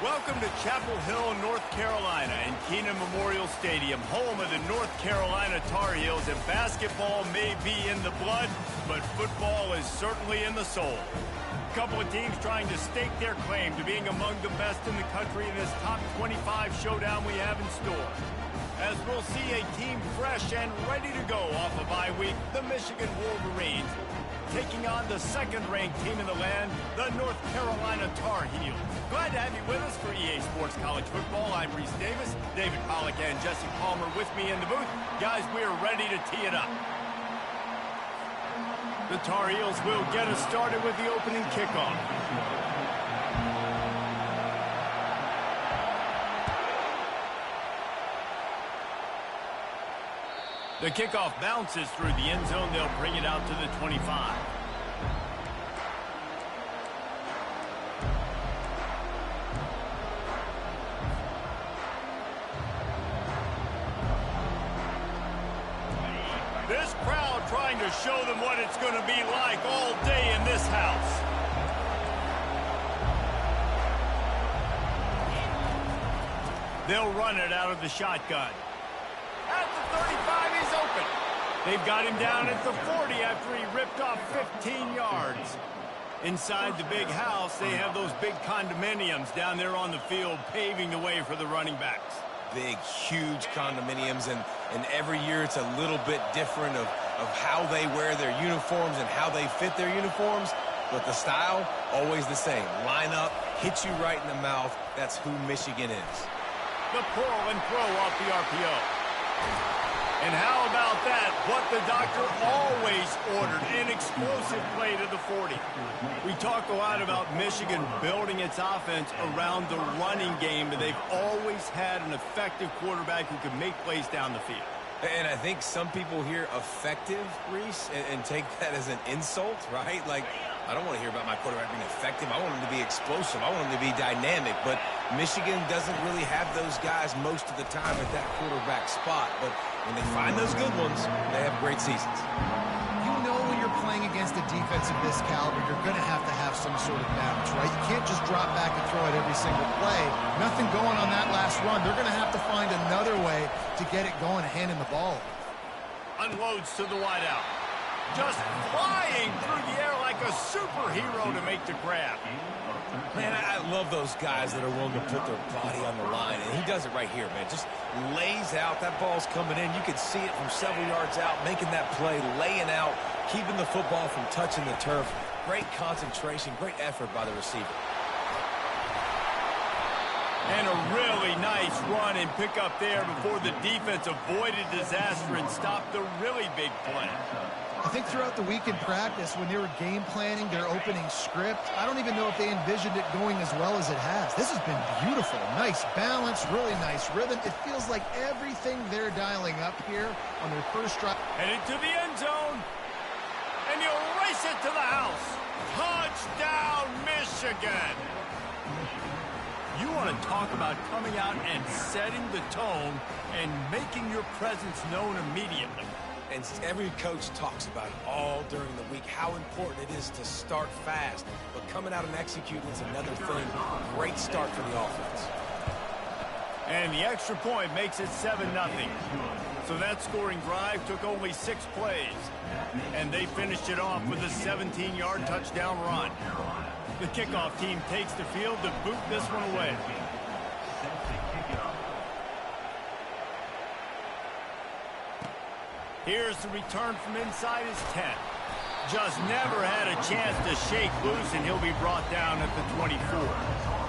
Welcome to Chapel Hill, North Carolina, and Keenan Memorial Stadium, home of the North Carolina Tar Heels. And basketball may be in the blood, but football is certainly in the soul. A couple of teams trying to stake their claim to being among the best in the country in this top 25 showdown we have in store. As we'll see a team fresh and ready to go off a bye week, the Michigan Wolverines, taking on the second-ranked team in the land, the North Carolina Tar Heels. Glad to have you with us for EA Sports College Football. I'm Reese Davis, David Pollack, and Jesse Palmer with me in the booth. Guys, we're ready to tee it up. The Tar Heels will get us started with the opening kickoff. The kickoff bounces through the end zone. They'll bring it out to the 25. This crowd trying to show them what it's going to be like all day in this house. They'll run it out of the shotgun. At the 35, he's open. They've got him down at the 40 after he ripped off 15 yards. Inside the big house, they have those big condominiums down there on the field paving the way for the running backs. Big, huge condominiums, and every year it's a little bit different of how they wear their uniforms and how they fit their uniforms, but the style, always the same. Line up, hit you right in the mouth. That's who Michigan is. The pull and throw off the RPO. And how about that? What the doctor always ordered, an explosive play to the 40. We talk a lot about Michigan building its offense around the running game, but they've always had an effective quarterback who can make plays down the field. And I think some people hear effective, Reese, and take that as an insult, right? Like, I don't want to hear about my quarterback being effective. I want him to be explosive. I want him to be dynamic. But Michigan doesn't really have those guys most of the time at that quarterback spot. But when they find those good ones, they have great seasons. You know when you're playing against a defense of this caliber, you're going to have some sort of balance, right? You can't just drop back and throw it every single play. Nothing going on that last run. They're going to have to find another way to get it going and hand him the ball. Unloads to the wideout. Just flying through the air like a superhero to make the grab. Man, I love those guys that are willing to put their body on the line, and he does it right here, man. Just lays out. That ball's coming in. You can see it from several yards out, making that play, laying out, keeping the football from touching the turf. Great concentration, great effort by the receiver. And a really nice run and pick up there before the defense avoided disaster and stopped the really big play. I think throughout the week in practice, when they were game planning their opening script, I don't even know if they envisioned it going as well as it has. This has been beautiful. Nice balance, really nice rhythm. It feels like everything they're dialing up here on their first drive. Headed to the end zone. And you'll race it to the house. Touchdown, Michigan. You want to talk about coming out and setting the tone and making your presence known immediately. And every coach talks about it all during the week, how important it is to start fast. But coming out and executing is another thing. Great start for the offense. And the extra point makes it 7-0. So that scoring drive took only 6 plays. And they finished it off with a 17-yard touchdown run. The kickoff team takes the field to boot this one away. Here's the return from inside his 10. Just never had a chance to shake loose, and he'll be brought down at the 24.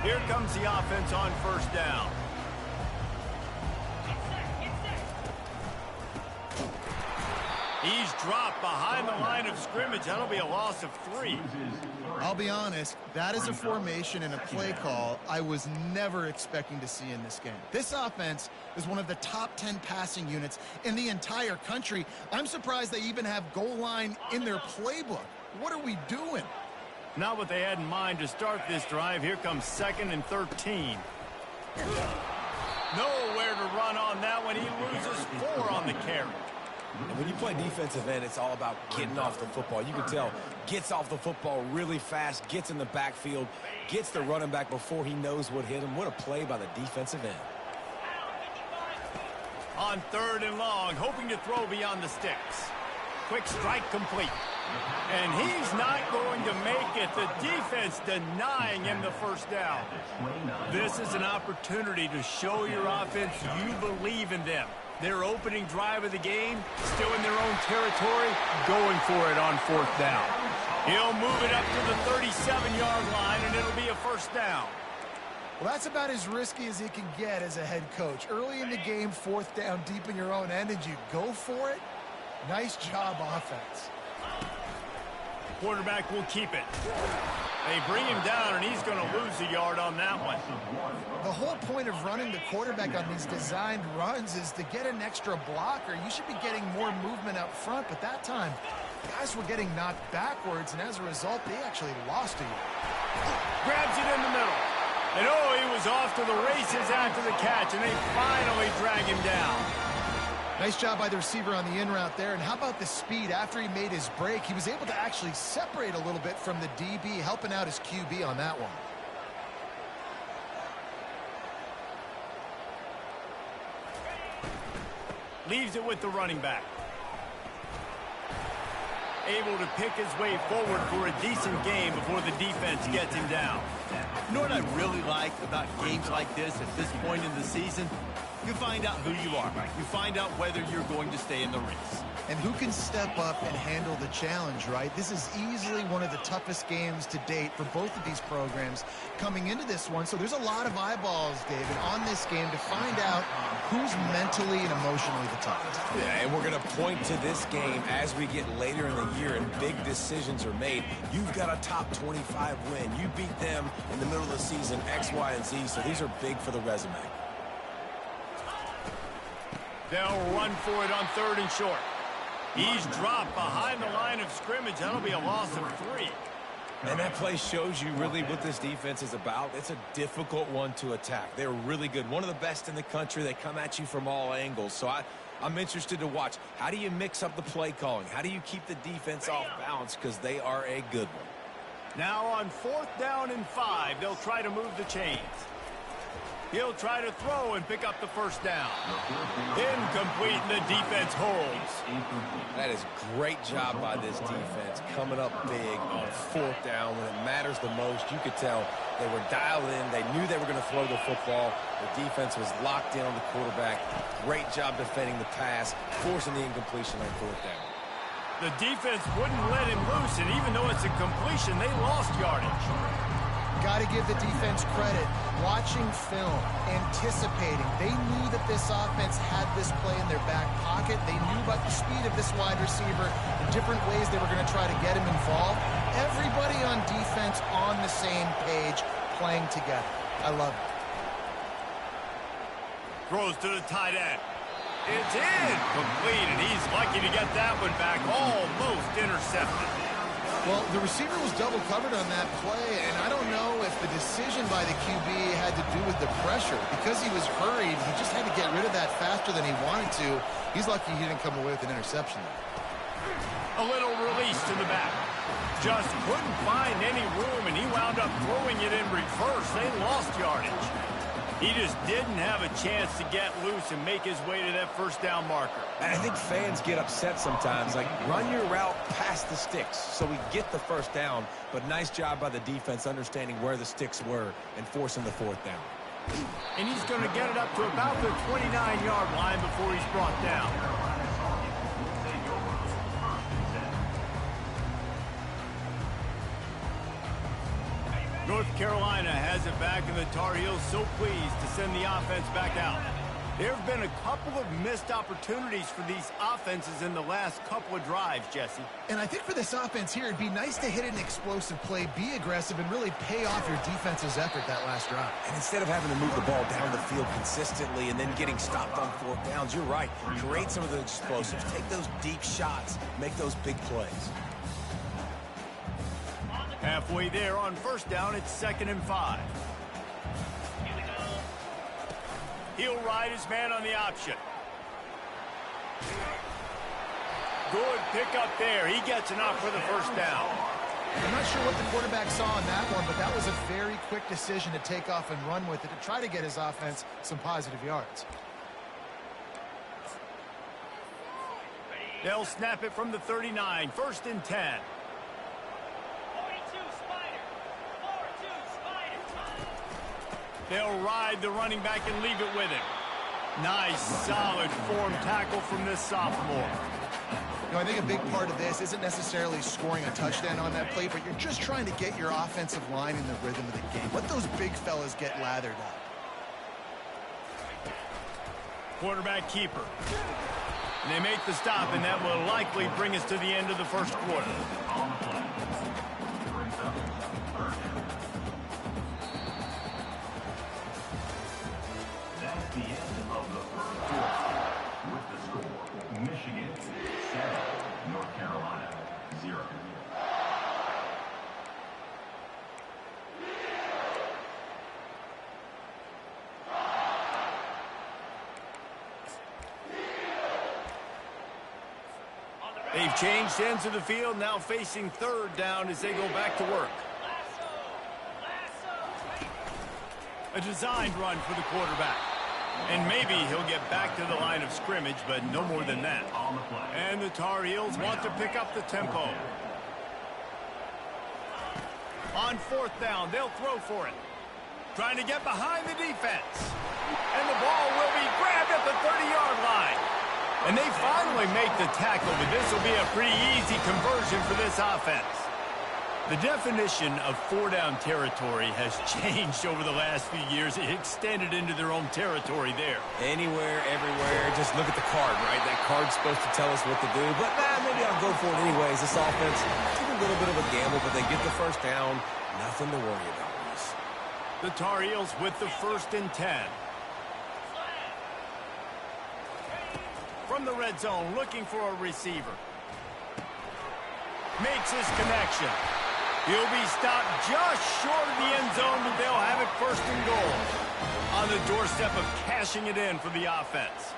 Here comes the offense on first down. He's dropped behind the line of scrimmage. That'll be a loss of 3. I'll be honest, that is a formation and a play call I was never expecting to see in this game. This offense is one of the top 10 passing units in the entire country. I'm surprised they even have goal line in their playbook. What are we doing? Not what they had in mind to start this drive. Here comes 2nd and 13. Nowhere to run on that one. He loses 4 on the carry. And when you play defensive end, it's all about getting off the football. You can tell, gets off the football really fast, gets in the backfield, gets the running back before he knows what hit him. What a play by the defensive end. On 3rd and long, hoping to throw beyond the sticks. Quick strike complete. And he's not going to make it. The defense denying him the first down. This is an opportunity to show your offense you believe in them. Their opening drive of the game, still in their own territory, going for it on 4th down. He'll move it up to the 37-yard line, and it'll be a first down. Well, that's about as risky as he can get as a head coach. Early in the game, 4th down, deep in your own end, and you go for it? Nice job, offense. Quarterback will keep it. They bring him down, and he's going to lose a yard on that one. The whole point of running the quarterback on these designed runs is to get an extra blocker. You should be getting more movement up front, but that time, guys were getting knocked backwards, and as a result, they actually lost a yard. Grabs it in the middle. And oh, he was off to the races after the catch, and they finally drag him down. Nice job by the receiver on the in route there. And how about the speed? After he made his break, he was able to actually separate a little bit from the DB, helping out his QB on that one. Leaves it with the running back. Able to pick his way forward for a decent game before the defense gets him down. You know what I really like about games like this at this point in the season? You find out who you are. You find out whether you're going to stay in the race. And who can step up and handle the challenge, right? This is easily one of the toughest games to date for both of these programs coming into this one. So there's a lot of eyeballs, David, on this game to find out who's mentally and emotionally the toughest. Yeah, and we're going to point to this game as we get later in the year and big decisions are made. You've got a top 25 win. You beat them in the middle of the season, X, Y, and Z. So these are big for the resume. They'll run for it on 3rd and short. He's dropped behind the line of scrimmage. That'll be a loss of 3. And that play shows you really what this defense is about. It's a difficult one to attack. They're really good. One of the best in the country. They come at you from all angles. So I'm interested to watch. How do you mix up the play calling? How do you keep the defense off balance? Because they are a good one. Now on 4th down and 5, they'll try to move the chains. He'll try to throw and pick up the first down. Incomplete, and the defense holds. That is great job by this defense, coming up big on 4th down when it matters the most. You could tell they were dialed in. They knew they were going to throw the football. The defense was locked in on the quarterback. Great job defending the pass, forcing the incompletion on 4th down. The defense wouldn't let him loose, and even though it's a completion, they lost yardage. Got to give the defense credit. Watching film, anticipating. They knew that this offense had this play in their back pocket. They knew about the speed of this wide receiver, the different ways they were going to try to get him involved. Everybody on defense on the same page, playing together. I love it. Throws to the tight end. It's incomplete, and he's lucky to get that one back. Almost intercepted. Well, the receiver was double covered on that play, and I don't know if the decision by the QB had to do with the pressure. Because he was hurried, he just had to get rid of that faster than he wanted to. He's lucky he didn't come away with an interception there. A little release to the back. Just couldn't find any room, and he wound up throwing it in reverse. They lost yardage. He just didn't have a chance to get loose and make his way to that first down marker. And I think fans get upset sometimes, like run your route past the sticks so we get the first down. But nice job by the defense understanding where the sticks were and forcing the 4th down. And he's going to get it up to about the 29-yard line before he's brought down. North Carolina has it back, and the Tar Heels so pleased to send the offense back out. There have been a couple of missed opportunities for these offenses in the last couple of drives, Jesse. And I think for this offense here, it'd be nice to hit an explosive play, be aggressive, and really pay off your defense's effort that last drive. And instead of having to move the ball down the field consistently and then getting stopped on fourth downs, you're right. Create some of those explosives. Take those deep shots. Make those big plays. Halfway there on first down, it's 2nd and 5. He'll ride his man on the option. Good pickup there. He gets enough for the first down. I'm not sure what the quarterback saw on that one, but that was a very quick decision to take off and run with it to try to get his offense some positive yards. They'll snap it from the 39. 1st and 10. They'll ride the running back and leave it with him. Nice, solid form tackle from this sophomore. You know, I think a big part of this isn't necessarily scoring a touchdown on that play, but you're just trying to get your offensive line in the rhythm of the game. Let those big fellas get lathered up. Quarterback keeper. And they make the stop, and that will likely bring us to the end of the first quarter. That's the end of the first quarter. With the score, Michigan 7, North Carolina 0. They've changed ends of the field, now facing 3rd down as they go back to work. A designed run for the quarterback. And maybe he'll get back to the line of scrimmage, but no more than that. And the Tar Heels want to pick up the tempo. On 4th down, they'll throw for it. Trying to get behind the defense. And the ball will be grabbed at the 30-yard line. And they finally make the tackle, but this will be a pretty easy conversion for this offense. The definition of 4-down territory has changed over the last few years. It extended into their own territory there. Anywhere, everywhere. Just look at the card, right? That card's supposed to tell us what to do. But maybe I'll go for it anyways. This offense, it's a little bit of a gamble, but they get the first down. Nothing to worry about, Reese. The Tar Heels with the 1st and 10. From the red zone, looking for a receiver. Makes his connection. He'll be stopped just short of the end zone, but they'll have it 1st and goal. On the doorstep of cashing it in for the offense.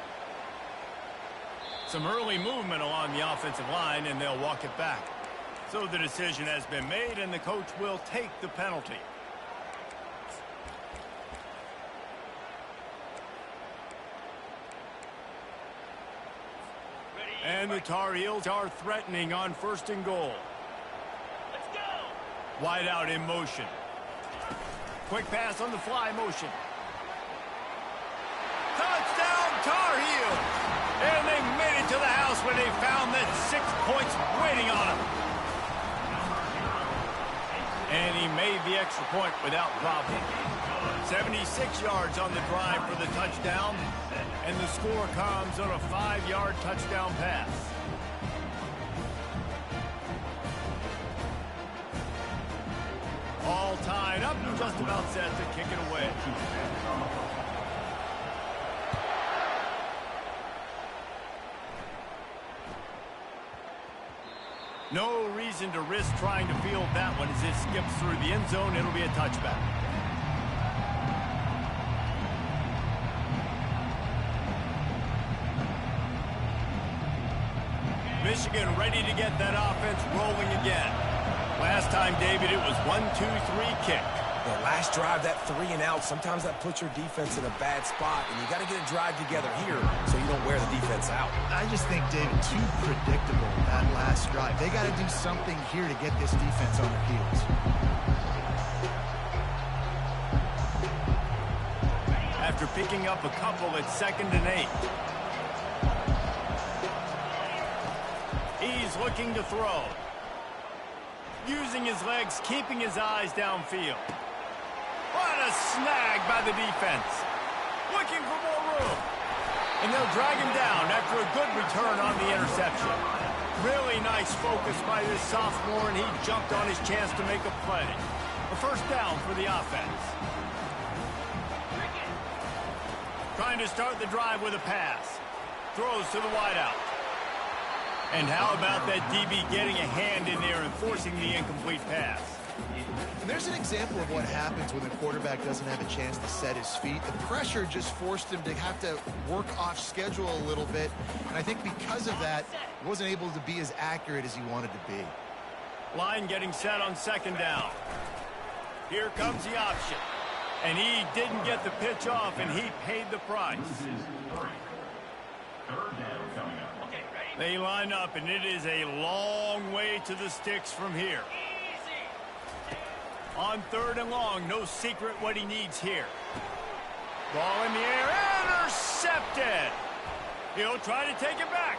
Some early movement along the offensive line, and they'll walk it back. So the decision has been made, and the coach will take the penalty. And the Tar Heels are threatening on 1st and goal. Let's go. Wide out in motion. Quick pass on the fly motion. Touchdown Tar Heels! And they made it to the house when they found that 6 points waiting on them. And he made the extra point without problem. 76 yards on the drive for the touchdown. And the score comes on a 5-yard touchdown pass. All tied up and just about set to kick it away. No reason to risk trying to field that one as it skips through the end zone. It'll be a touchback. Michigan ready to get that offense rolling again. Last time, David, it was 1-2-3 kick. The last drive, that 3 and out, sometimes that puts your defense in a bad spot, and you got to get a drive together here so you don't wear the defense out. I just think, David, too predictable, that last drive. They got to do something here to get this defense on their heels. After picking up a couple at 2nd and 8. He's looking to throw. Using his legs, keeping his eyes downfield. What a snag by the defense. Looking for more room. And they'll drag him down after a good return on the interception. Really nice focus by this sophomore, and he jumped on his chance to make a play. A first down for the offense. Trying to start the drive with a pass. Throws to the wideout. And how about that DB getting a hand in there and forcing the incomplete pass? And there's an example of what happens when the quarterback doesn't have a chance to set his feet. The pressure just forced him to have to work off schedule a little bit. And I think because of that, he wasn't able to be as accurate as he wanted to be. Line getting set on second down. Here comes the option. And he didn't get the pitch off, and he paid the price. This is 3. Third down coming up. They line up, and it is a long way to the sticks from here. On third and long, no secret what he needs here. Ball in the air, intercepted. He'll try to take it back.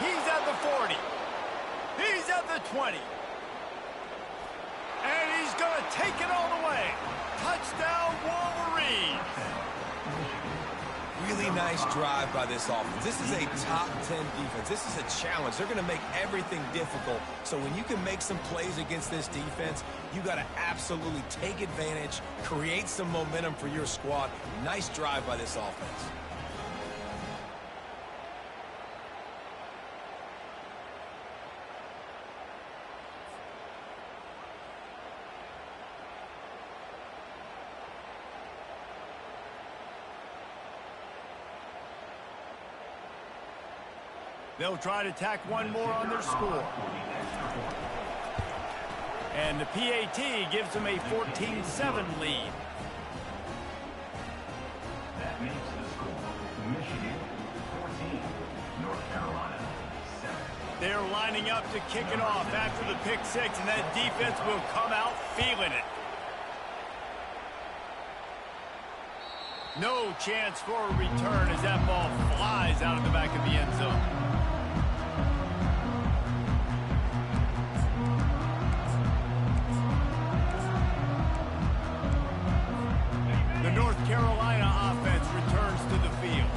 He's at the 40. He's at the 20. And he's going to take it all the way. Touchdown, Wolverines. Really nice drive by this offense. This is a top 10 defense. This is a challenge. They're going to make everything difficult. So when you can make some plays against this defense, you got to absolutely take advantage, create some momentum for your squad. Nice drive by this offense. They'll try to tack one more on their score. And the PAT gives them a 14-7 lead. That makes the score Michigan 14, North Carolina 7. They're lining up to kick it off after the pick six, and that defense will come out feeling it. No chance for a return as that ball flies out of the back of the end zone. The North Carolina offense returns to the field.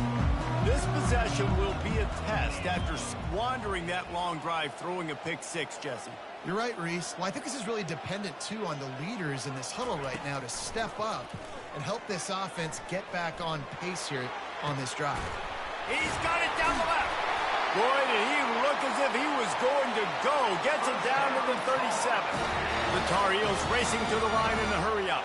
This possession will be a test after squandering that long drive throwing a pick six, Jesse. You're right, Reese. Well, I think this is really dependent, too, on the leaders in this huddle right now to step up and help this offense get back on pace here on this drive. He's got it down the left. Boy, did he look as if he was going to go. Gets it down to the 37. The Tar Heels racing to the line in the hurry up.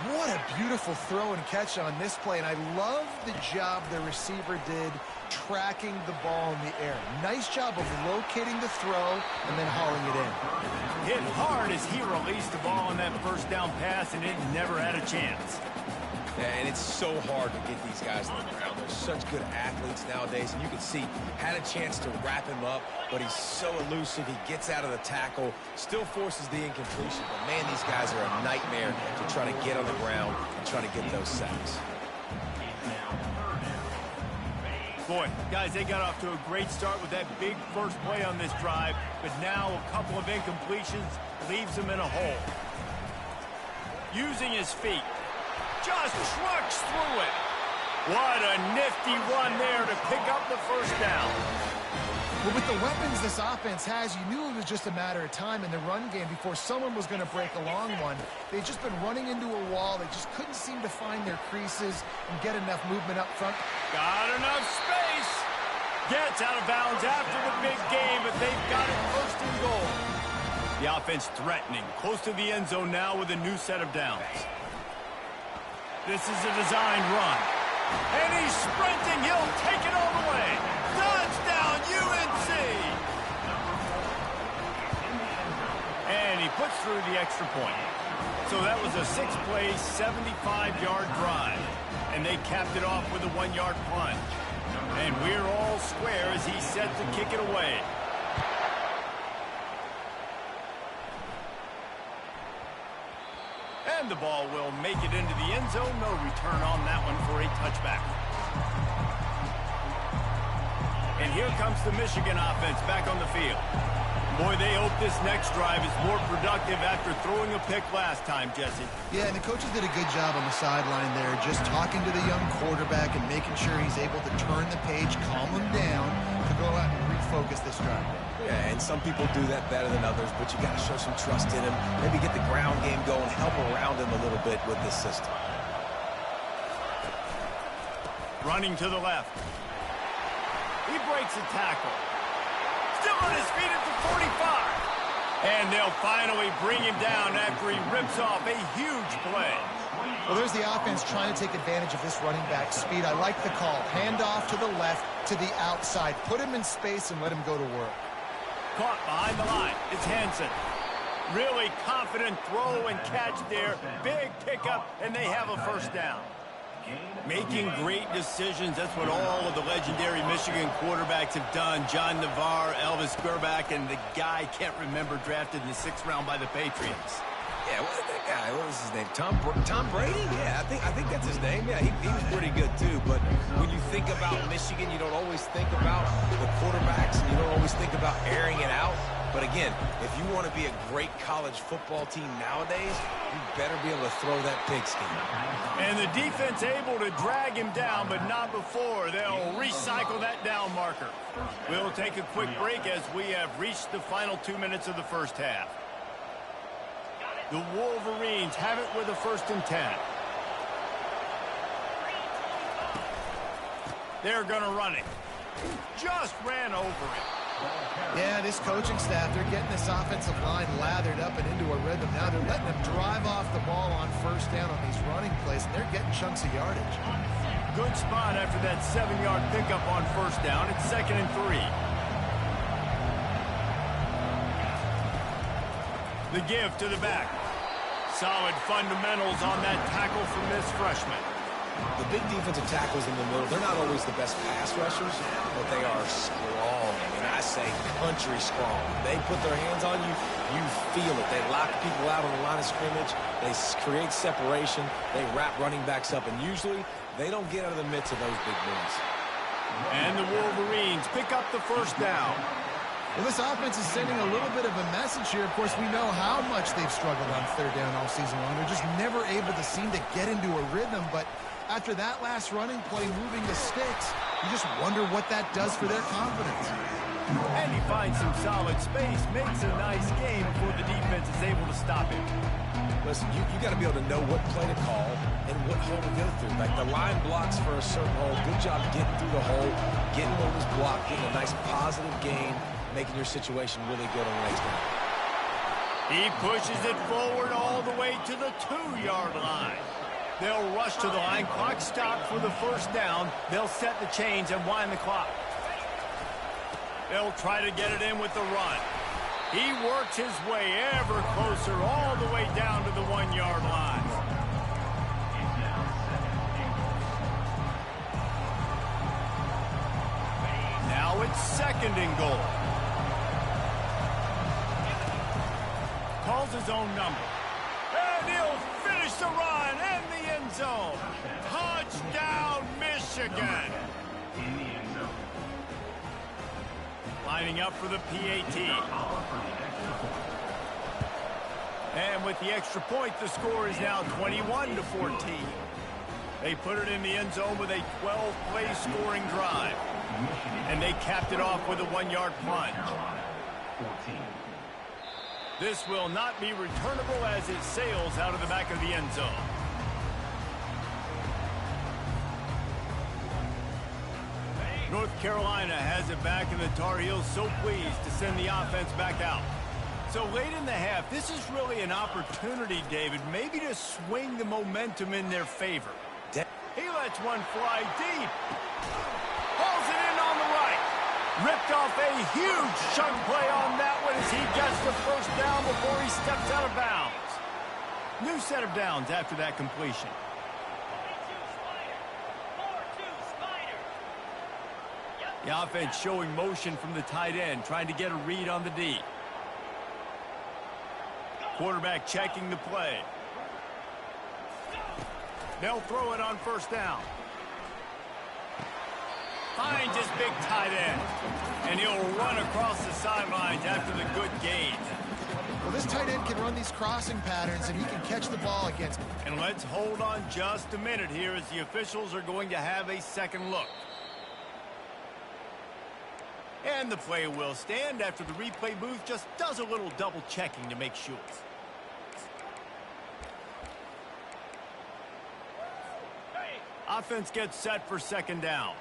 What a beautiful throw and catch on this play, and I love the job the receiver did tracking the ball in the air. Nice job of locating the throw and then hauling it in. Hit hard as he released the ball on that first down pass, and it never had a chance. Yeah, and it's so hard to get these guys on the ground. They're such good athletes nowadays, and you can see, had a chance to wrap him up, but he's so elusive. He gets out of the tackle, still forces the incompletion. But, man, these guys are a nightmare to try to get on the ground and try to get those sacks. Boy, guys, they got off to a great start with that big first play on this drive, but now a couple of incompletions leaves them in a hole. Using his feet. Just trucks through it. What a nifty run there to pick up the first down. Well, with the weapons this offense has, you knew it was just a matter of time in the run game before someone was going to break a long one. They've just been running into a wall. They just couldn't seem to find their creases and get enough movement up front. Got enough space. Gets out of bounds after the big game, but they've got it first and goal. The offense threatening, close to the end zone now with a new set of downs. This is a design run. And he's sprinting. He'll take it all the way. Touchdown, UNC! And he puts through the extra point. So that was a 6-play, 75-yard drive. And they capped it off with a 1-yard plunge. And we're all square as he's set to kick it away. And the ball will make it into the end zone. No return on that one for a touchback. And here comes the Michigan offense back on the field. Boy, they hope this next drive is more productive after throwing a pick last time, Jesse. Yeah, and the coaches did a good job on the sideline there, just talking to the young quarterback and making sure he's able to turn the page, calm him down, to go out and refocus this drive. Yeah, and some people do that better than others, but you got to show some trust in him. Maybe get the ground game going, help around him a little bit with this system. Running to the left. He breaks a tackle. Still on his feet at the 45. And they'll finally bring him down after he rips off a huge play. Well, there's the offense trying to take advantage of this running back speed. I like the call. Hand off to the left, to the outside. Put him in space and let him go to work. Caught behind the line. It's Hansen. Really confident throw and catch there. Big pickup, and they have a first down. Making great decisions. That's what all of the legendary Michigan quarterbacks have done. John Navarre, Elvis Grbac, and the guy I can't remember drafted in the 6th round by the Patriots. Yeah, that guy, what was his name? Tom Brady? Yeah, I think that's his name. Yeah, he was pretty good too. But when you think about Michigan, you don't always think about the quarterbacks, and you don't always think about airing it out. But again, if you want to be a great college football team nowadays, you better be able to throw that pigskin. And the defense able to drag him down, but not before. They'll recycle that down marker. We'll take a quick break as we have reached the final 2 minutes of the first half. The Wolverines have it with a 1st and 10. They're going to run it. Just ran over it. Yeah, this coaching staff, they're getting this offensive line lathered up and into a rhythm. Now they're letting them drive off the ball on 1st down on these running plays, and they're getting chunks of yardage. Good spot after that 7-yard pickup on 1st down. It's 2nd and 3. The give to the back. Solid fundamentals on that tackle from this freshman. The big defensive tackles in the middle, they're not always the best pass rushers, but they are strong, and I say country strong. They put their hands on you, you feel it. They lock people out on the line of scrimmage. They create separation. They wrap running backs up, and usually they don't get out of the midst of those big boys. And the Wolverines pick up the 1st down. Well, this offense is sending a little bit of a message here. Of course, we know how much they've struggled on 3rd down all season long. They're just never able to seem to get into a rhythm, but after that last running play, moving the sticks, you just wonder what that does for their confidence. And he finds some solid space, makes a nice game before the defense is able to stop him. Listen, you got to be able to know what play to call and what hole to go through. Like the line blocks for a certain hole. Good job getting through the hole, getting what was blocked, getting a nice positive gain, making your situation really good on the next one. He pushes it forward all the way to the 2-yard line. They'll rush to the line. Clock stopped for the 1st down. They'll set the chains and wind the clock. They'll try to get it in with the run. He works his way ever closer all the way down to the 1-yard line. Now it's 2nd and goal. Calls his own number. And he'll finish the run in the end zone. Touchdown, Michigan. Lining up for the PAT. And with the extra point, the score is now 21-14. They put it in the end zone with a 12-play scoring drive. And they capped it off with a 1-yard plunge. This will not be returnable as it sails out of the back of the end zone. North Carolina has it back, and the Tar Heels so pleased to send the offense back out. So late in the half, this is really an opportunity, David, maybe to swing the momentum in their favor. He lets one fly deep. Hauls it in on the right. Ripped off a huge chunk play on that one as he gets the 1st down before he steps out of bounds. New set of downs after that completion. The offense showing motion from the tight end, trying to get a read on the D. Quarterback checking the play. They'll throw it on 1st down. finds his big tight end. And he'll run across the sidelines after the good gain. Well, this tight end can run these crossing patterns, and he can catch the ball against. And let's hold on just a minute here as the officials are going to have a second look. And the play will stand after the replay booth just does a little double checking to make sure. Offense gets set for second down.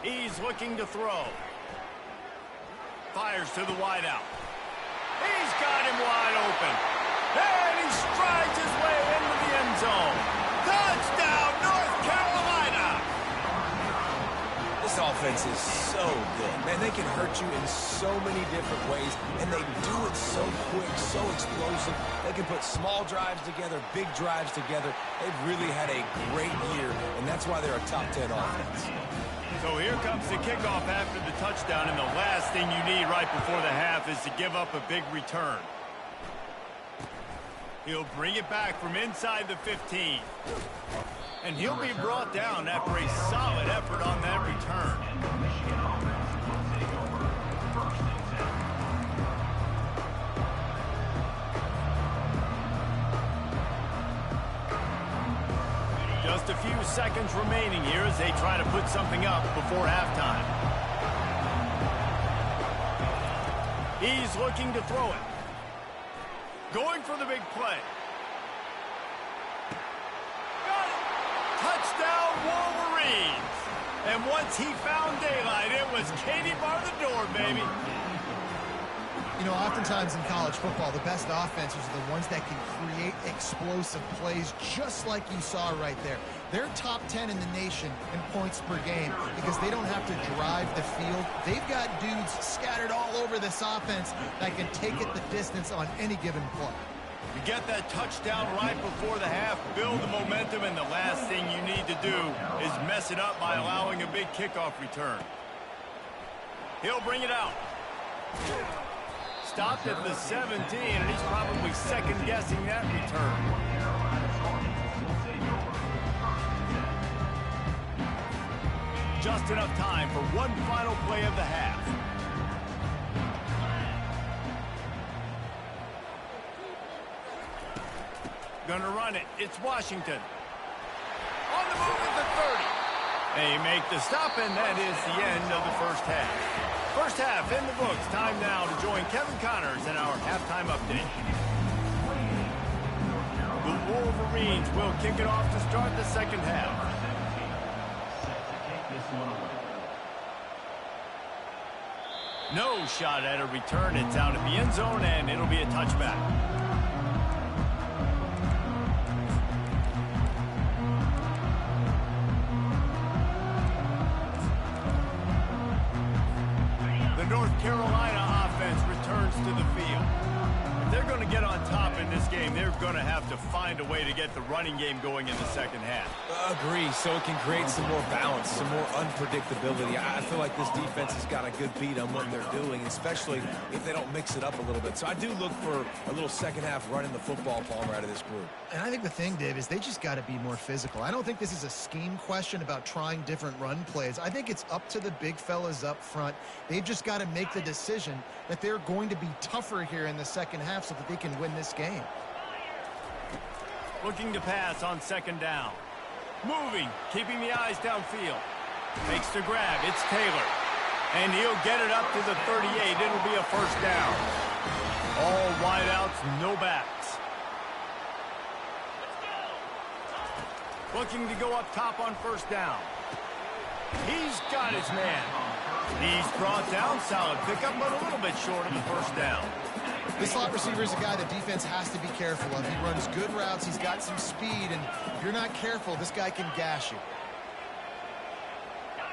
He's looking to throw. Fires to the wideout. He's got him wide open. And he strides his way into the end zone. Touchdown, North Carolina! This offense is so good. Man, they can hurt you in so many different ways, and they do it so quick, so explosive. They can put small drives together, big drives together. They've really had a great year, and that's why they're a top 10 offense. So here comes the kickoff after the touchdown, and the last thing you need right before the half is to give up a big return. He'll bring it back from inside the 15. And he'll be brought down after a solid effort on that return. Just a few seconds remaining here as they try to put something up before halftime. He's looking to throw it. Going for the big play. Got it! Touchdown, Wolverines! And once he found daylight, it was Katie bar the door, baby. You know, oftentimes in college football, the best offenses are the ones that can create explosive plays just like you saw right there. They're top 10 in the nation in points per game because they don't have to drive the field. They've got dudes scattered all over this offense that can take it the distance on any given play. You get that touchdown right before the half, build the momentum, and the last thing you need to do is mess it up by allowing a big kickoff return. He'll bring it out. Stopped at the 17, and he's probably second-guessing that return. Just enough time for one final play of the half. Gonna run it. It's Washington. On the move at the 30. They make the stop, and that is the end of the first half. First half in the books. Time now to join Kevin Connors in our halftime update. The Wolverines will kick it off to start the second half. No shot at a return. It's out of the end zone, and it'll be a touchback. The North Carolina offense returns to the field. If they're going to get on top in this game, they're going to have to find a way to get the running game going in the second half. Agree, so it can create some more balance, some more unpredictability. I feel like this defense has got a good beat on what they're doing, especially if they don't mix it up a little bit. So I do look for a little second half running the football Palmer out of this group. And I think the thing, Dave, is they just got to be more physical. I don't think this is a scheme question about trying different run plays. I think it's up to the big fellas up front. They've just got to make the decision that they're going to be tougher here in the second half so that they can win this game. Looking to pass on second down. Moving, keeping the eyes downfield. Makes the grab. It's Taylor. And he'll get it up to the 38. It'll be a first down. All wideouts, no backs. Looking to go up top on first down. He's got his man. He's brought down. Solid pickup, but a little bit short of the first down. This slot receiver is a guy the defense has to be careful of. He runs good routes. He's got some speed, and if you're not careful, this guy can gash you.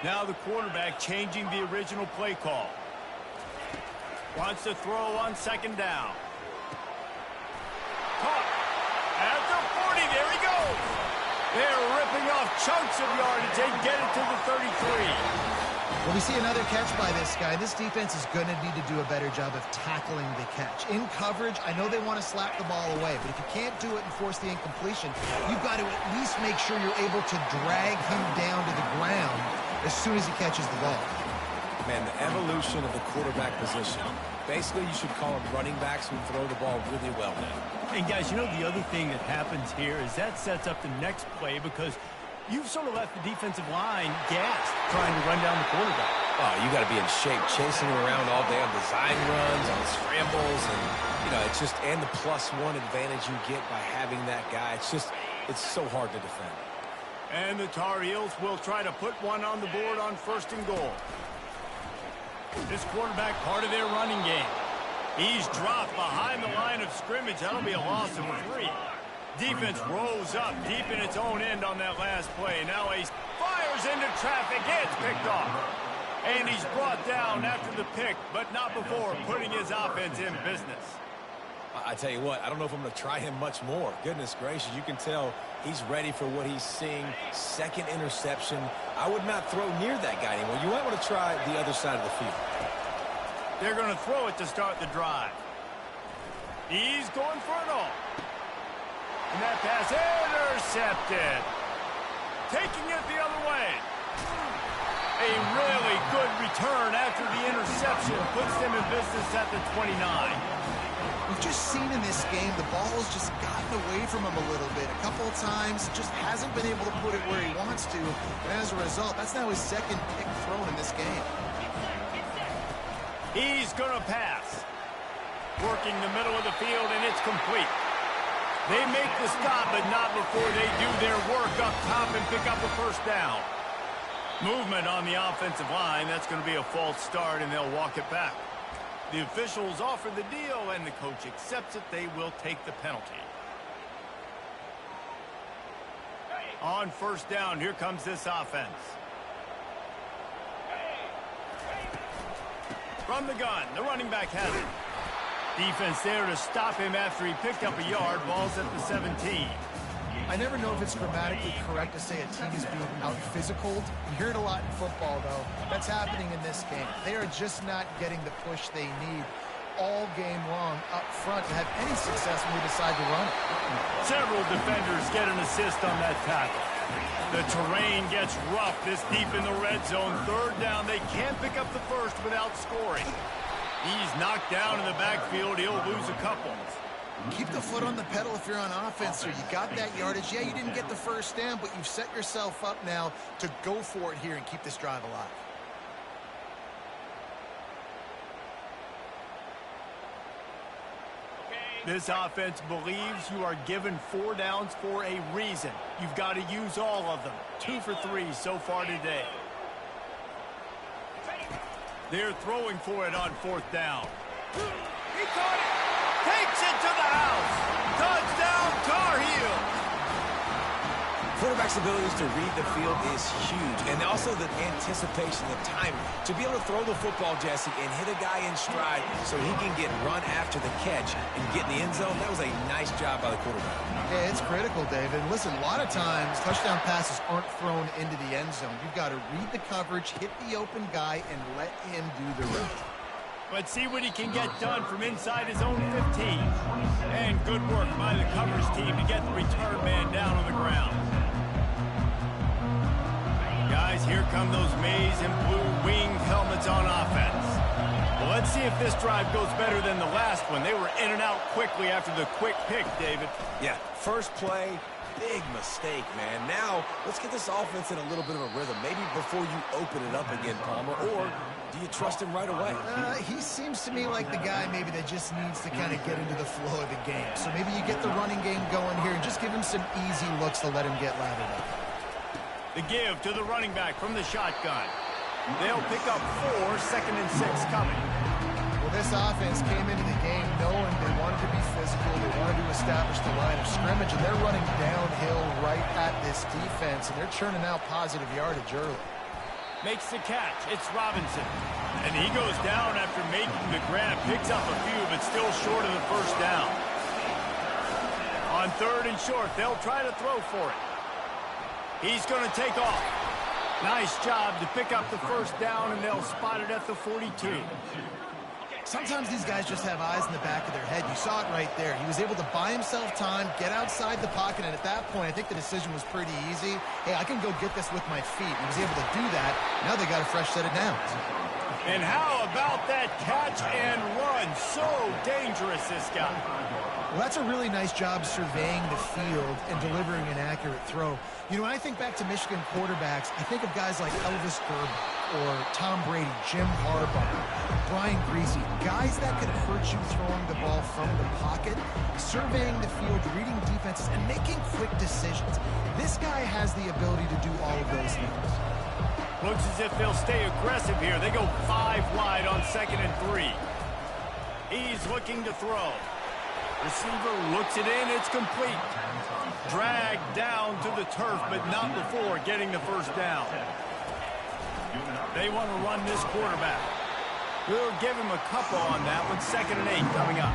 Now the quarterback changing the original play call. Wants to throw on second down. Caught at the 40. There he goes. They're ripping off chunks of yardage. They get it to the 33. Well, we see another catch by this guy. This defense is going to need to do a better job of tackling the catch. In coverage, I know they want to slap the ball away, but if you can't do it and force the incompletion, you've got to at least make sure you're able to drag him down to the ground as soon as he catches the ball. Man, the evolution of the quarterback position. Basically, you should call them running backs who throw the ball really well now. And, guys, you know the other thing that happens here is that sets up the next play because you've sort of left the defensive line gassed trying to run down the quarterback. Oh, you got to be in shape, chasing him around all day on design runs, on scrambles, and, you know, it's just, and the +1 advantage you get by having that guy. It's so hard to defend. And the Tar Heels will try to put one on the board on 1st and goal. This quarterback, part of their running game. He's dropped behind the line of scrimmage. That'll be a loss of 3. Defense rose up deep in its own end on that last play. Now he fires into traffic. It's picked off. And he's brought down after the pick, but not before putting his offense in business. I tell you what, I don't know if I'm going to try him much more. Goodness gracious, you can tell he's ready for what he's seeing. 2nd interception. I would not throw near that guy anymore. You might want to try the other side of the field. They're going to throw it to start the drive. He's going for it all. And that pass intercepted. Taking it the other way. A really good return after the interception puts them in business at the 29. We've just seen in this game the ball has just gotten away from him a little bit. A couple of times, just hasn't been able to put it where he wants to. And as a result, that's now his 2nd pick thrown in this game. He's going to pass. Working the middle of the field, and it's complete. They make the stop, but not before they do their work up top and pick up a 1st down. Movement on the offensive line. That's going to be a false start, and they'll walk it back. The officials offer the deal, and the coach accepts it. They will take the penalty. On 1st down, here comes this offense. From the gun, the running back has it. Defense there to stop him after he picked up a yard. Ball's at the 17. I never know if it's grammatically correct to say a team is being out-physicaled. You hear it a lot in football, though. That's happening in this game. They are just not getting the push they need all game long up front to have any success when they decide to run it. Several defenders get an assist on that tackle. The terrain gets rough this deep in the red zone. 3rd down, they can't pick up the 1st without scoring. He's knocked down in the backfield. He'll lose a couple. Keep the foot on the pedal if you're on offense, sir. You got that yardage. Yeah, you didn't get the 1st down, but you've set yourself up now to go for it here and keep this drive alive. This offense believes you are given 4 downs for a reason. You've got to use all of them. 2 for 3 so far today. They're throwing for it on 4th down. He caught it. Takes it to the house. Touchdown, Tar Heels. Quarterback's abilities to read the field is huge, and also the anticipation, the timing. To be able to throw the football, Jesse, and hit a guy in stride so he can get run after the catch and get in the end zone, that was a nice job by the quarterback. Yeah, it's critical, David. Listen, a lot of times touchdown passes aren't thrown into the end zone. You've got to read the coverage, hit the open guy, and let him do the rest. Let's see what he can get done from inside his own 15. And good work by the coverage team to get the return man down on the ground. Guys, here come those maize and blue winged helmets on offense. Well, let's see if this drive goes better than the last one. They were in and out quickly after the quick pick, David. Yeah, 1st play, big mistake, man. Now, let's get this offense in a little bit of a rhythm. Maybe before you open it up again, Palmer, or do you trust him right away? He seems to me like the guy maybe that just needs to kind of get into the flow of the game. So maybe you get the running game going here and just give him some easy looks to let him get lathered up. The give to the running back from the shotgun. They'll pick up 4, 2nd and 6 coming. Well, this offense came into the game knowing they wanted to be physical. They wanted to establish the line of scrimmage, and they're running downhill right at this defense, and they're churning out positive yardage early. Makes the catch. It's Robinson. And he goes down after making the grab. Picks up a few, but still short of the 1st down. On 3rd and short, they'll try to throw for it. He's going to take off. Nice job to pick up the first down, and they'll spot it at the 42. Sometimes these guys just have eyes in the back of their head. You saw it right there. He was able to buy himself time, get outside the pocket, and at that point, I think the decision was pretty easy. Hey, I can go get this with my feet. He was able to do that. Now they got a fresh set of downs. And how about that catch and run? So dangerous, this guy. Well, that's a really nice job surveying the field and delivering an accurate throw. You know, when I think back to Michigan quarterbacks, I think of guys like Elvis Gerber or Tom Brady, Jim Harbaugh, Brian Greasy, guys that could hurt you throwing the ball from the pocket, surveying the field, reading defenses, and making quick decisions. This guy has the ability to do all of those things. Looks as if they'll stay aggressive here. They go 5 wide on 2nd and 3. He's looking to throw. Receiver looks it in. It's complete. Dragged down to the turf, but not before getting the first down. They want to run this quarterback. We'll give him a couple on that one. 2nd and 8 coming up.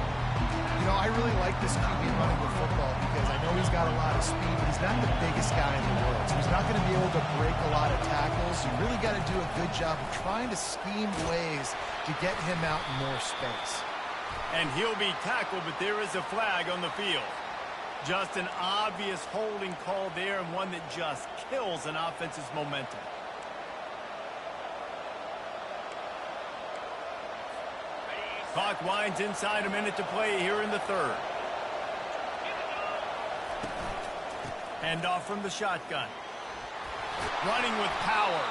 You know, I really like this QB running the football because I know he's got a lot of speed, but he's not the biggest guy in the world. So he's not going to be able to break a lot of tackles. You really got to do a good job of trying to scheme ways to get him out in more space. And he'll be tackled, but there is a flag on the field. Just an obvious holding call there, and one that just kills an offense's momentum. Clock winds inside, a minute to play here in the 3rd. Handoff from the shotgun. Running with power.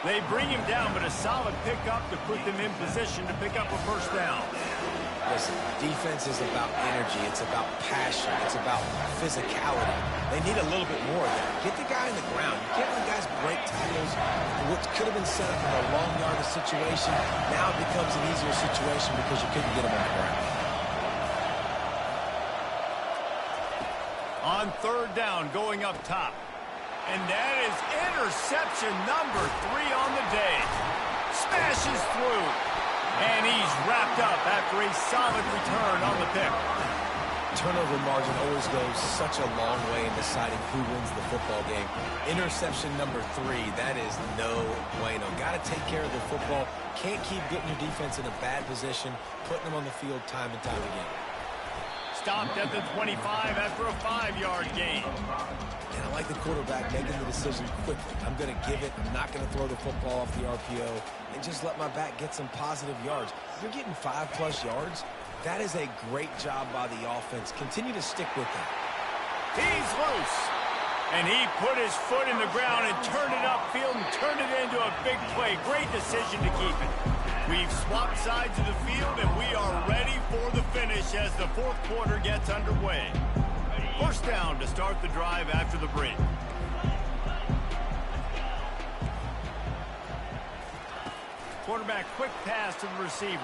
They bring him down, but a solid pickup to put them in position to pick up a first down. Listen, defense is about energy. It's about passion. It's about physicality. They need a little bit more of that. Get the guy in the ground. You can't let guys break tackles. What could have been set up in a long yardage situation, now it becomes an easier situation because you couldn't get him on the ground. On 3rd down, going up top. And that is interception number 3 on the day. Smashes through. And he's wrapped up after a solid return on the pick. Turnover margin always goes such a long way in deciding who wins the football game. Interception number 3, that is no bueno. Got to take care of the football. Can't keep getting your defense in a bad position, putting them on the field time and time again. Stopped at the 25 after a 5-yard gain. And I like the quarterback making the decision quickly. I'm going to give it. I'm not going to throw the football off the RPO and just let my back get some positive yards. If you're getting 5+ yards, that is a great job by the offense. Continue to stick with that. He's loose. And he put his foot in the ground and turned it upfield and turned it into a big play. Great decision to keep it. We've swapped sides of the field, and we are ready for the finish as the 4th quarter gets underway. First down to start the drive after the break. Quarterback quick pass to the receiver.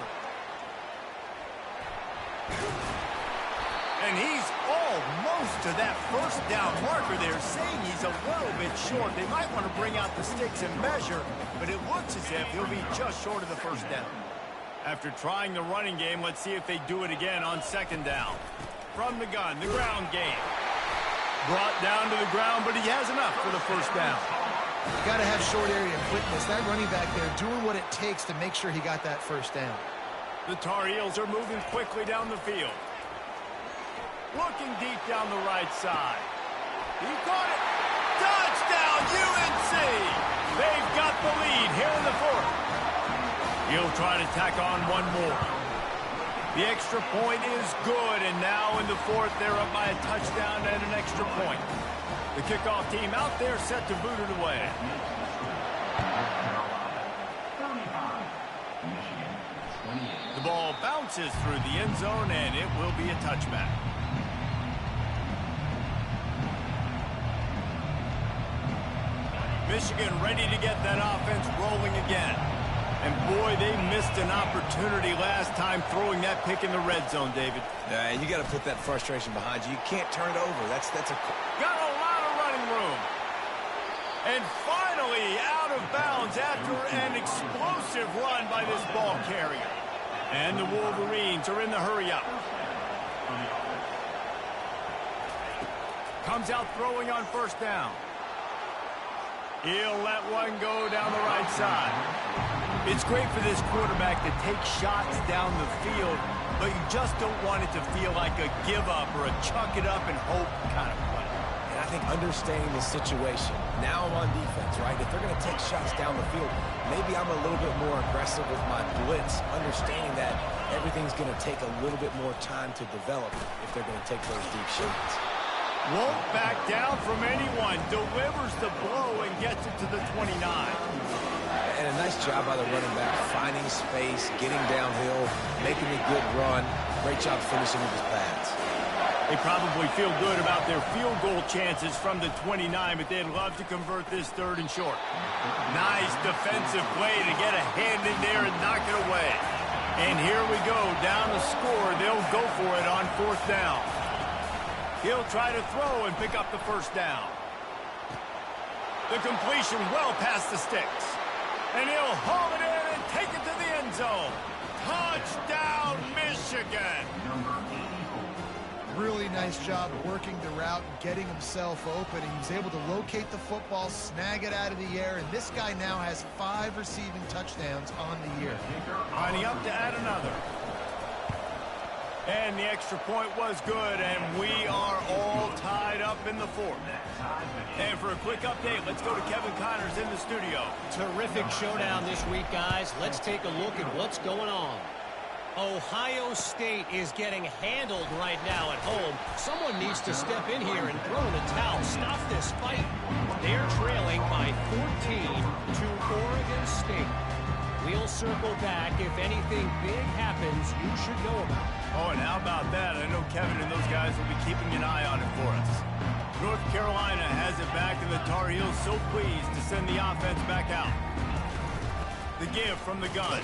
And he's almost to that first down marker there, saying he's a little bit short. They might want to bring out the sticks and measure, but it looks as if he'll be just short of the first down. After trying the running game, let's see if they do it again on 2nd down. From the gun, the ground game. Brought down to the ground, but he has enough for the first down. You got to have short area quickness. That running back there doing what it takes to make sure he got that first down. The Tar Heels are moving quickly down the field. Looking deep down the right side. He caught it. Touchdown, UNC! They've got the lead here in the 4th. He'll try to tack on one more. The extra point is good, and now in the 4th, they're up by a touchdown and an extra point. The kickoff team out there set to boot it away. The ball bounces through the end zone, and it will be a touchback. Michigan ready to get that offense rolling again. And boy, they missed an opportunity last time throwing that pick in the red zone, David. Yeah, you got to put that frustration behind you. You can't turn it over. That's a... Got a lot of running room. And finally out of bounds after an explosive run by this ball carrier. And the Wolverines are in the hurry-up. Comes out throwing on first down. He'll let one go down the right side. It's great for this quarterback to take shots down the field, but you just don't want it to feel like a give up or a chuck it up and hope kind of play. And I think understanding the situation, now I'm on defense, right? If they're going to take shots down the field, maybe I'm a little bit more aggressive with my blitz, understanding that everything's going to take a little bit more time to develop if they're going to take those deep shots. Won't back down from anyone, delivers the blow and gets it to the 29. And a nice job by the running back, finding space, getting downhill, making a good run. Great job finishing with his pads. They probably feel good about their field goal chances from the 29, but they'd love to convert this 3rd and short. Nice defensive play to get a hand in there and knock it away. And here we go, down the score. They'll go for it on 4th down. He'll try to throw and pick up the 1st down. The completion well past the sticks. And he'll haul it in and take it to the end zone. Touchdown, Michigan! Really nice job working the route and getting himself open. He was able to locate the football, snag it out of the air, and this guy now has 5 receiving touchdowns on the year. Lining up to add another. And the extra point was good, and we are all tied up in the 4th. And for a quick update, let's go to Kevin Connors in the studio. Terrific showdown this week, guys. Let's take a look at what's going on. Ohio State is getting handled right now at home. Someone needs to step in here and throw in the towel. Stop this fight. They're trailing by 14 to Oregon State. We'll circle back if anything big happens you should know about. Oh, and how about that? I know Kevin and those guys will be keeping an eye on it for us. North Carolina has it back, and the Tar Heels so pleased to send the offense back out. The give from the gun.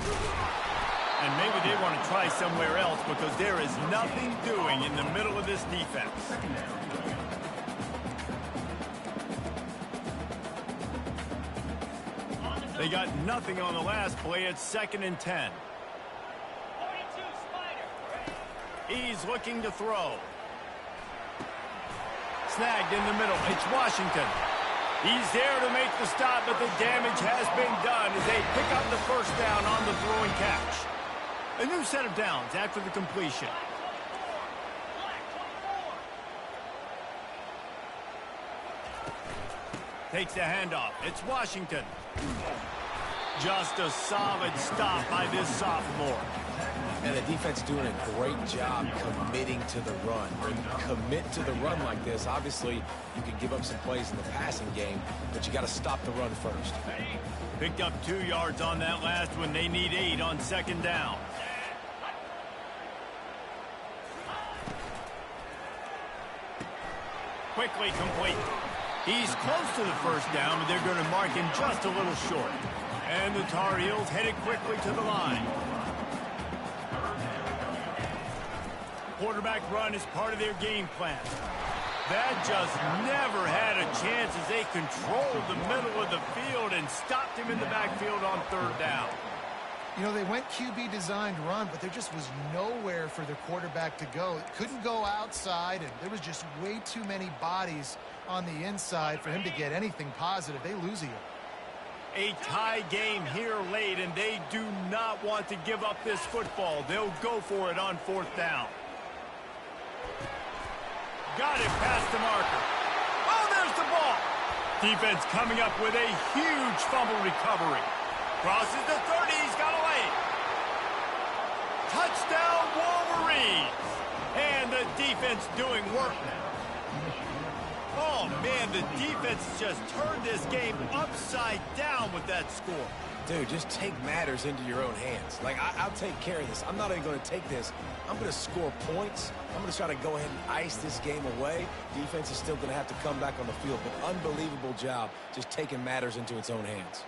And maybe they want to try somewhere else because there is nothing doing in the middle of this defense. They got nothing on the last play. It's 2nd and 10. He's looking to throw. Snagged in the middle. It's Washington. He's there to make the stop, but the damage has been done as they pick up the 1st down on the throwing catch. A new set of downs after the completion. Takes the handoff. It's Washington. Just a solid stop by this sophomore. And the defense doing a great job committing to the run. When you commit to the run like this, obviously you can give up some plays in the passing game, but you got to stop the run first. Picked up 2 yards on that last one. They need 8 on 2nd down. Quickly complete. He's close to the 1st down, but they're going to mark him just a little short. And the Tar Heels headed quickly to the line. Quarterback run is part of their game plan. That just never had a chance as they controlled the middle of the field and stopped him in the backfield on 3rd down. You know, they went QB designed run, but there just was nowhere for the quarterback to go. Couldn't go outside, and there was just way too many bodies on the inside for him to get anything positive. They lose here. A tie game here late, and they do not want to give up this football. They'll go for it on 4th down. Got it past the marker. Oh, there's the ball. Defense coming up with a huge fumble recovery. Crosses the 30. He's got away. Touchdown, Wolverines. And the defense doing work now. Oh, man, the defense just turned this game upside down with that score. Dude, just take matters into your own hands. Like, I'll take care of this. I'm not even going to take this. I'm going to score points. I'm going to try to go ahead and ice this game away. Defense is still going to have to come back on the field. But unbelievable job just taking matters into its own hands.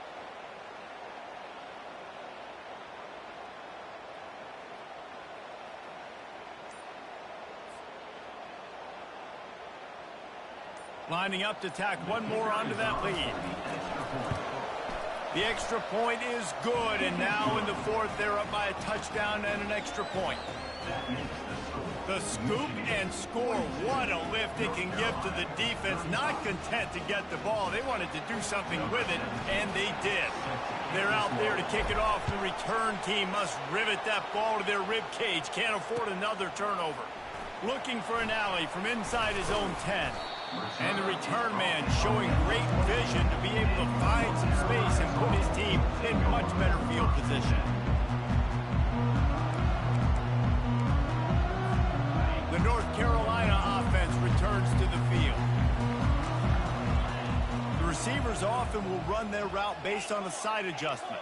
Lining up to tack one more onto that lead. The extra point is good, and now in the fourth, they're up by a touchdown and an extra point. The scoop and score. What a lift it can give to the defense. Not content to get the ball. They wanted to do something with it, and they did. They're out there to kick it off. The return team must rivet that ball to their rib cage. Can't afford another turnover. Looking for an alley from inside his own 10. And the return man showing great vision to be able to find some space and put his team in much better field position. The North Carolina offense returns to the field. The receivers often will run their route based on a side adjustment.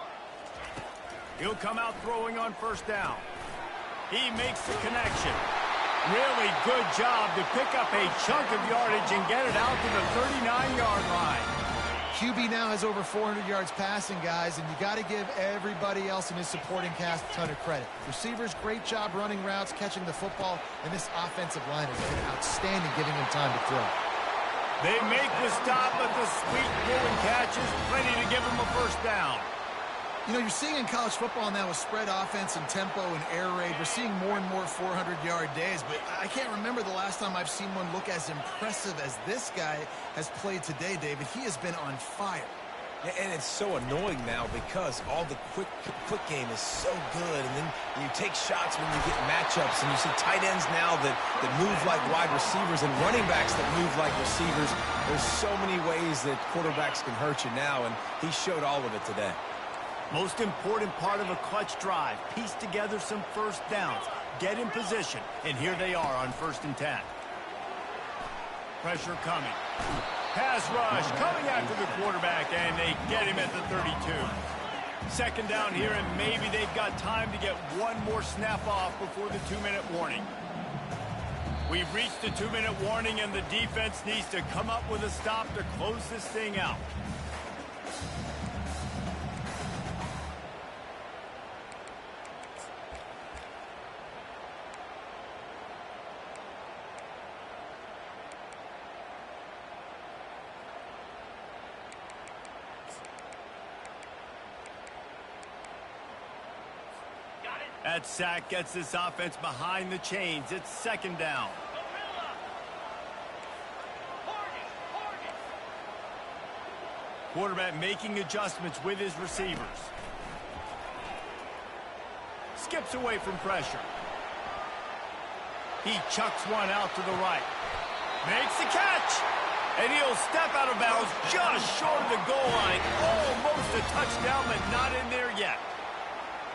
He'll come out throwing on first down. He makes the connection. Really good job to pick up a chunk of yardage and get it out to the 39-yard line. QB now has over 400 yards passing, guys, and you got to give everybody else in his supporting cast a ton of credit. Receivers, great job running routes, catching the football, and this offensive line has been outstanding, giving him time to throw. They make the stop, but the sweet pulling catch is plenty to give him a first down. You know, you're seeing in college football now with spread offense and tempo and air raid, we're seeing more and more 400-yard days, but I can't remember the last time I've seen one look as impressive as this guy has played today, David. He has been on fire. And it's so annoying now because all the quick game is so good, and then you take shots when you get matchups, and you see tight ends now that move like wide receivers and running backs that move like receivers. There's so many ways that quarterbacks can hurt you now, and he showed all of it today. Most important part of a clutch drive, piece together some first downs, get in position, and here they are on 1st and 10. Pressure coming. Pass rush coming after the quarterback, and they get him at the 32. Second down here, and maybe they've got time to get one more snap off before the 2-minute warning. We've reached the 2-minute warning, and the defense needs to come up with a stop to close this thing out. That sack gets this offense behind the chains. It's second down. Quarterback making adjustments with his receivers. Skips away from pressure. He chucks one out to the right. Makes the catch. And he'll step out of bounds just short of the goal line. Almost a touchdown, but not in there yet.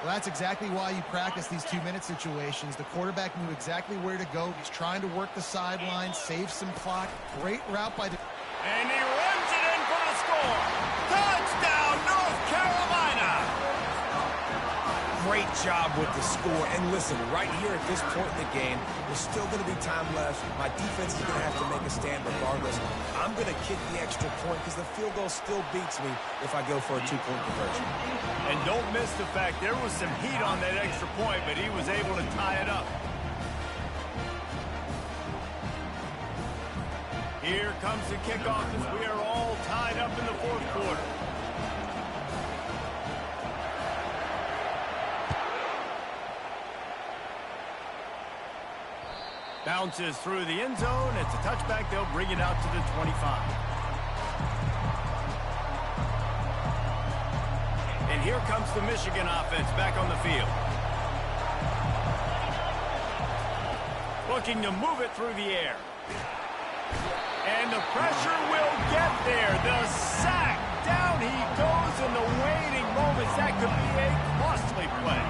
Well, that's exactly why you practice these 2-minute situations. The quarterback knew exactly where to go. He's trying to work the sideline, save some clock. Great route by the... And he runs it in for the score. Touchdown, North Carolina! Great job with the score. And listen, right here at this point in the game, there's still going to be time left. My defense is going to have to make a stand regardless. I'm going to kick the extra point because the field goal still beats me if I go for a 2-point conversion. And don't miss the fact there was some heat on that extra point, but he was able to tie it up. Here comes the kickoff as we are all tied up in the fourth quarter. Bounces through the end zone. It's a touchback. They'll bring it out to the 25. And here comes the Michigan offense back on the field. Looking to move it through the air. And the pressure will get there. The sack. Down he goes in the waiting moments. That could be a costly play.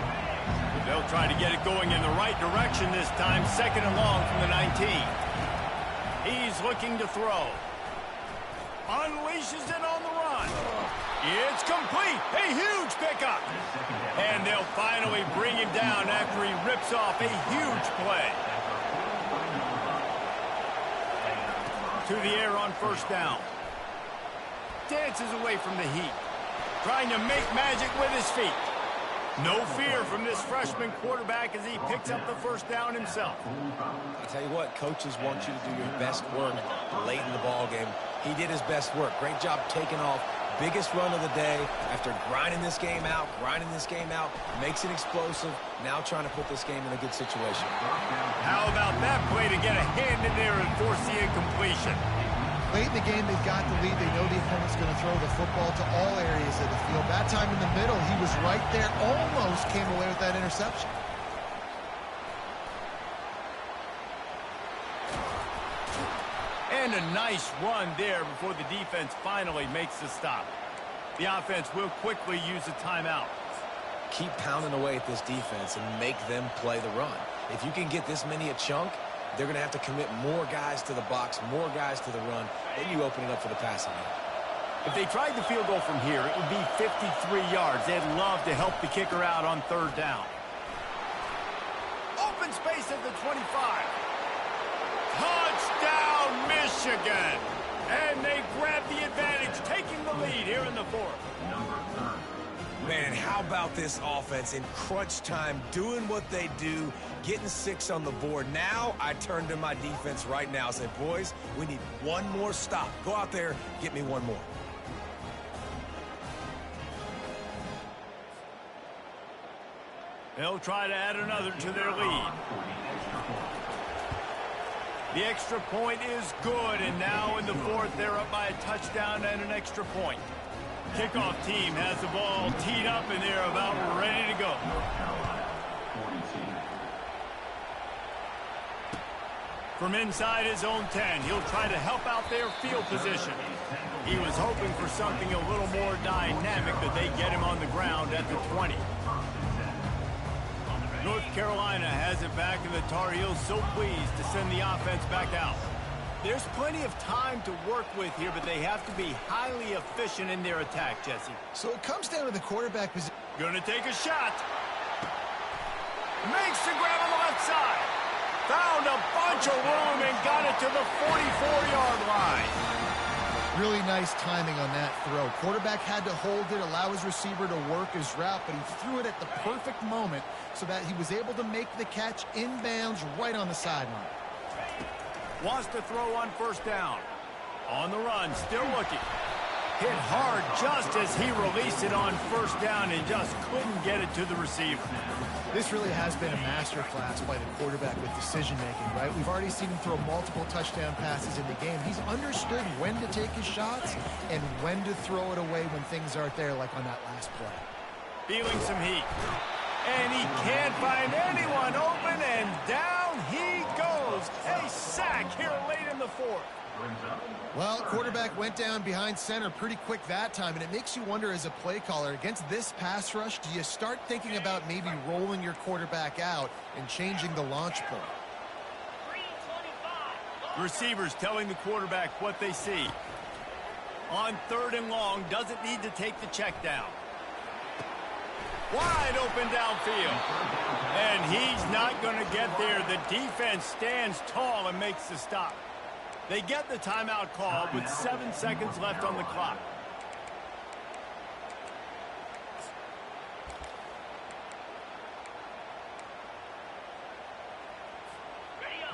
But they'll try to get it going in the right direction this time. Second and long from the 19. He's looking to throw. Unleashes it on the run. It's complete. A huge pickup. And they'll finally bring him down after he rips off a huge play. To the air on first down. Dances away from the heat. Trying to make magic with his feet. No fear from this freshman quarterback as he picks up the first down himself. I'll tell you what, coaches want you to do your best work late in the ball game. He did his best work. Great job taking off, biggest run of the day after grinding this game out, makes it explosive, now trying to put this game in a good situation. How about that play to get a hand in there and force the incompletion? Late in the game, they've got the lead. They know the opponent's going to throw the football to all areas of the field. That time in the middle, he was right there, almost came away with that interception. And a nice run there before the defense finally makes the stop. The offense will quickly use a timeout. Keep pounding away at this defense and make them play the run. If you can get this many a chunk, they're going to have to commit more guys to the box, more guys to the run. Then you open it up for the passing game. If they tried the field goal from here, it would be 53 yards. They'd love to help the kicker out on third down. Open space at the 25. Touchdown, Michigan! And they grab the advantage, taking the lead here in the fourth. Man, how about this offense in crunch time, doing what they do, getting 6 on the board. Now I turn to my defense right now and say, boys, we need one more stop. Go out there, get me one more. They'll try to add another to their lead. The extra point is good, and now in the fourth, they're up by a touchdown and an extra point. Kickoff team has the ball teed up, and they're about ready to go. From inside his own 10, he'll try to help out their field position. He was hoping for something a little more dynamic, but they get him on the ground at the 20. North Carolina has it back, and the Tar Heels so pleased to send the offense back out. There's plenty of time to work with here, but they have to be highly efficient in their attack, Jesse. So it comes down to the quarterback position. Gonna take a shot. Makes the grab on the left side. Found a bunch of room and got it to the 44-yard line. Really nice timing on that throw. Quarterback had to hold it, allow his receiver to work his route, but he threw it at the perfect moment so that he was able to make the catch inbounds right on the sideline. Wants to throw on first down. On the run, still looking. Hit hard just as he released it on first down and just couldn't get it to the receiver. This really has been a masterclass by the quarterback with decision-making, right? We've already seen him throw multiple touchdown passes in the game. He's understood when to take his shots and when to throw it away when things aren't there, like on that last play. Feeling some heat. And he can't find anyone open, and down he goes. A sack here late in the fourth. Well, quarterback went down behind center pretty quick that time, and it makes you wonder as a play caller, against this pass rush, do you start thinking about maybe rolling your quarterback out and changing the launch point? Receivers telling the quarterback what they see. On third and long, doesn't need to take the check down. Wide open downfield. And he's not going to get there. The defense stands tall and makes the stop. They get the timeout call with 7 seconds left on the clock.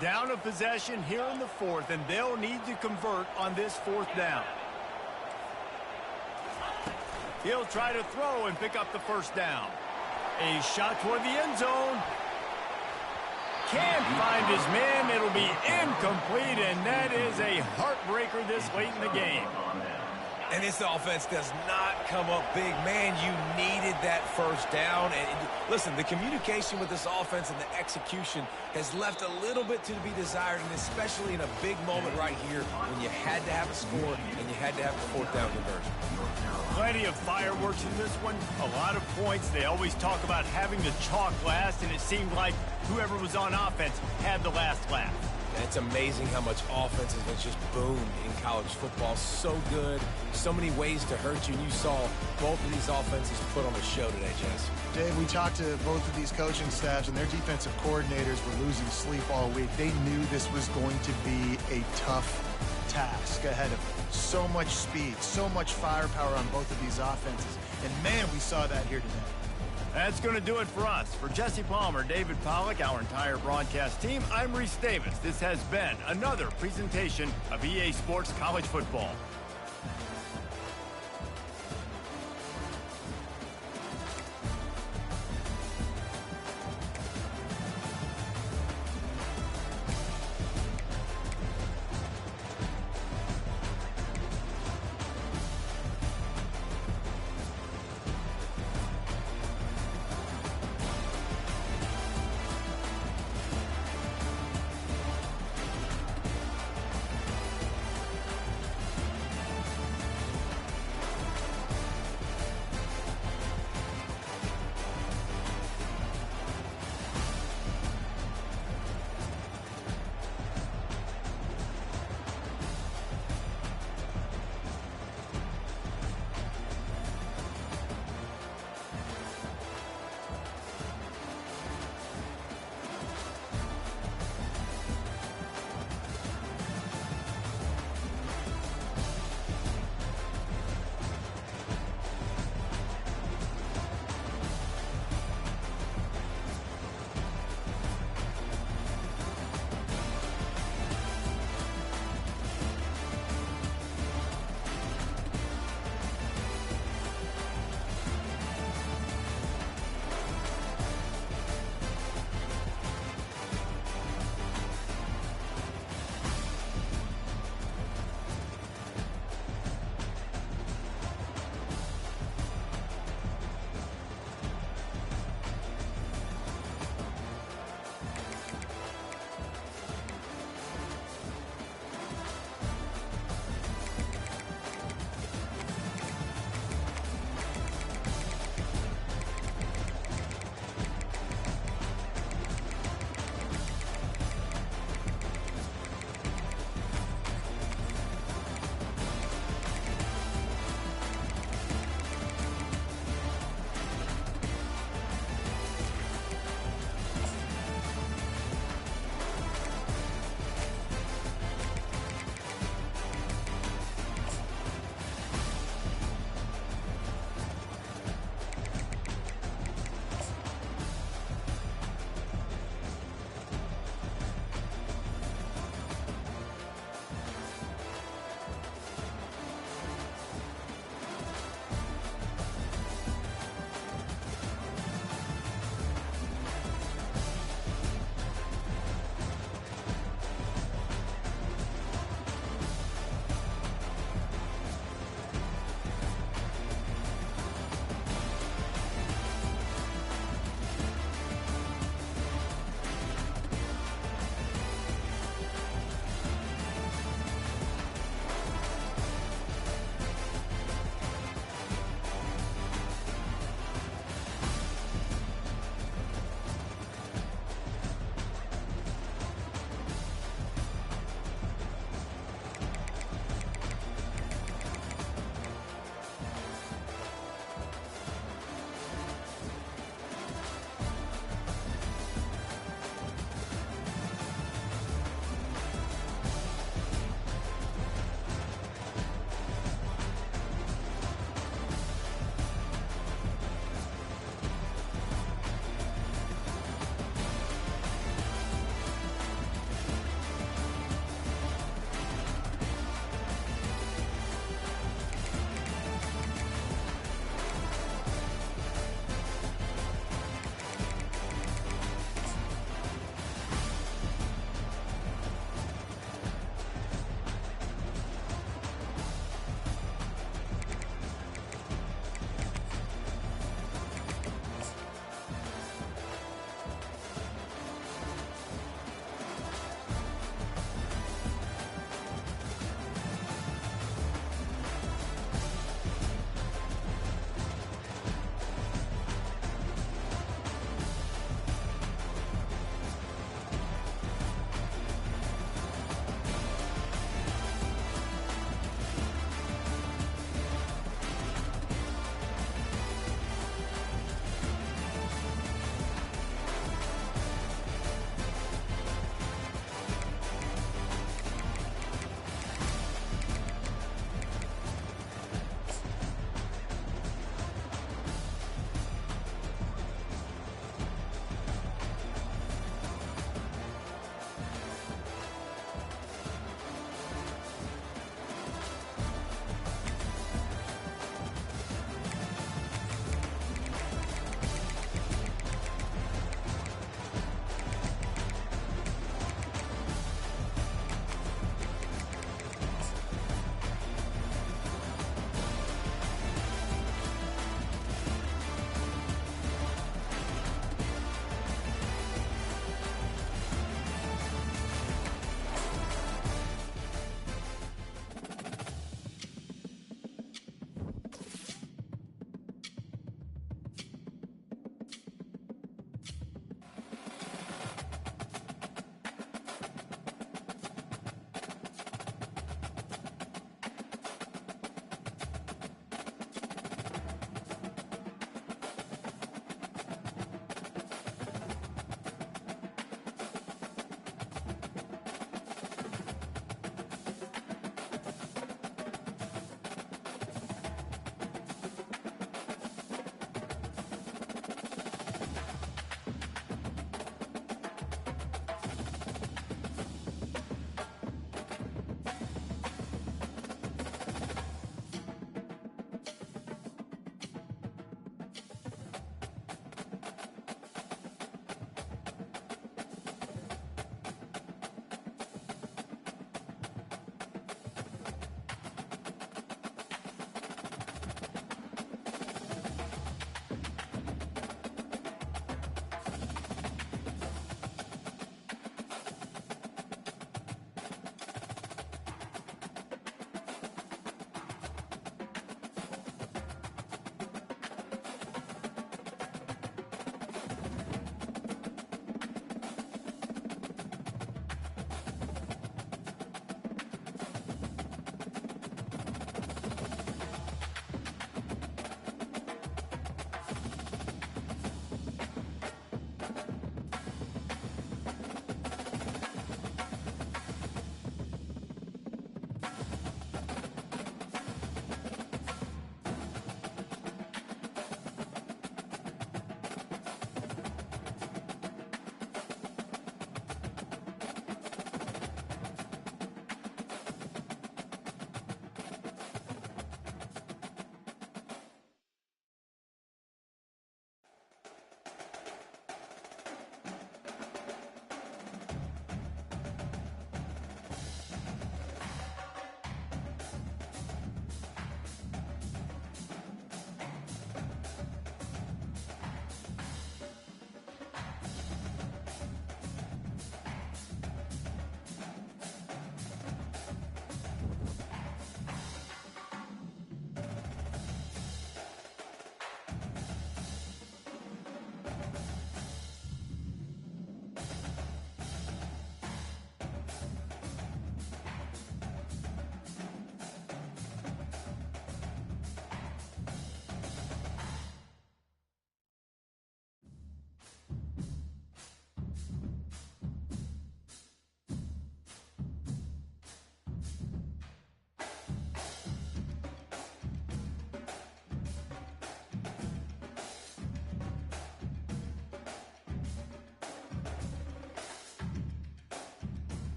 Down a possession here in the fourth, and they'll need to convert on this fourth down. He'll try to throw and pick up the first down. A shot toward the end zone. Can't find his man. It'll be incomplete, and that is a heartbreaker this late in the game. And this offense does not come up big. Man, you needed that first down. And listen, the communication with this offense and the execution has left a little bit to be desired, and especially in a big moment right here when you had to have a score and you had to have the fourth down conversion. Plenty of fireworks in this one. A lot of points. They always talk about having the chalk last, and it seemed like whoever was on offense had the last laugh. It's amazing how much offense has just boomed in college football. So good. So many ways to hurt you. And you saw both of these offenses put on a show today, Jess. Dave, we talked to both of these coaching staffs, and their defensive coordinators were losing sleep all week. They knew this was going to be a tough task ahead of them. So much speed, so much firepower on both of these offenses. And, man, we saw that here today. That's going to do it for us. For Jesse Palmer, David Pollack, our entire broadcast team, I'm Reese Davis. This has been another presentation of EA Sports College Football.